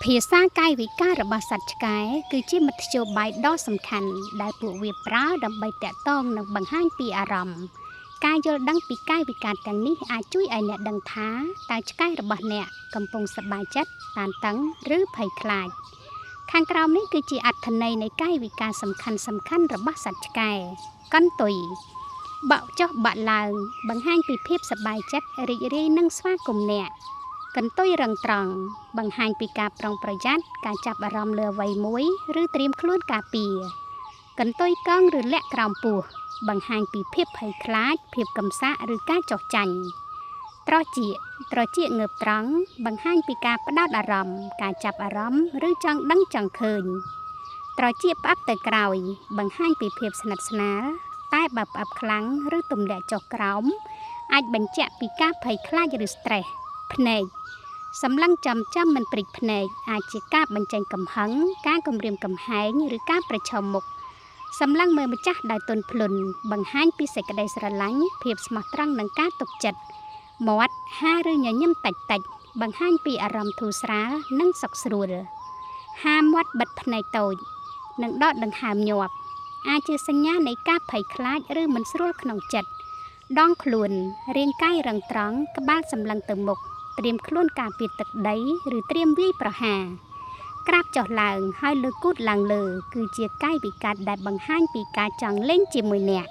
ភាសាកាយវិការរបស់សត្វឆ្កែគឺជាមធ្យោបាយដ៏សំខាន់ដែលពួកវាប្រើដើម្បីទាក់ទងនិងបង្ហាញពីអារម្មណ៍ការយល់ដឹងពីកាយវិការទាំងនេះអាចជួយឲ្យអ្នកដឹងថាតើឆ្កែរបស់អ្នកកំពុងសប្បាយចិត្តតានតឹងឬភ័យខ្លាចខាងក្រោមនេះគឺជាអត្ថន័យនៃកាយវិការសំខាន់របស់សត្វឆ្កែកន្ទុយបក់ចុះបាក់ឡើងបង្ហាញពីភាពសប្បាយចិត្តរីករាយនិងស្វាគមន៍អ្នកកន្ទុយរឹងត្រង់បង្ហាញពីការប្រុងប្រយ័ត្នការចាប់អារម្មណ៍លើអ្វីមួយឬត្រៀមខ្លួនការពារកន្ទុយកង់ឬលាក់ក្រោមពោះបង្ហាញពីភាពភ័យខ្លាចភាពកំសាកឬការចោះចាញ់ត្រចៀកងើបត្រង់បង្ហាញពីការផ្ដោតអារម្មណ៍ការចាប់អារម្មណ៍ឬចង់ដឹងចង់ឃើញត្រចៀកផ្អាប់ទៅក្រោយបង្ហាញពីភាពស្និទ្ធស្នាលតែបើផ្អាប់ខ្លាំងឬទម្លាក់ចុះក្រោមអាចបញ្ជាក់ពីការភ័យខ្លាចឬ stress ភ្នែកសម្លឹងចំមិនព្រិចភ្នែកអាចជាការបញ្ចេញកំហឹងការគំរាមកំហែងឬការប្រឈមមុខសម្លឹងមើលម្ចាស់ដោយទន់ភ្លន់បង្ហាញពីសេចក្តីស្រឡាញ់ភាពស្មោះត្រង់និងការទុកចិត្តមាត់ហាឬញញឹមតិចបង្ហាញពីអារម្មណ៍ធូរស្រាលនិងសុខស្រួលហាមាត់បិទភ្នែកតូចនិងដកដង្ហើមញាប់អាចជាសញ្ញានៃការភ័យខ្លាចឬមិនស្រួលក្នុងចិត្តដងខ្លួនរាងកាយរឹងត្រង់ក្បាលសម្លឹងទៅមុខត្រៀមខ្លួនការពារទឹកដីឬត្រៀមវាយប្រហារក្រាបចុះឡើងហើយលើកគូតឡើងលើគឺជាកាយវិការដែលបង្ហាញពីការចង់លេងជាមួយអ្នក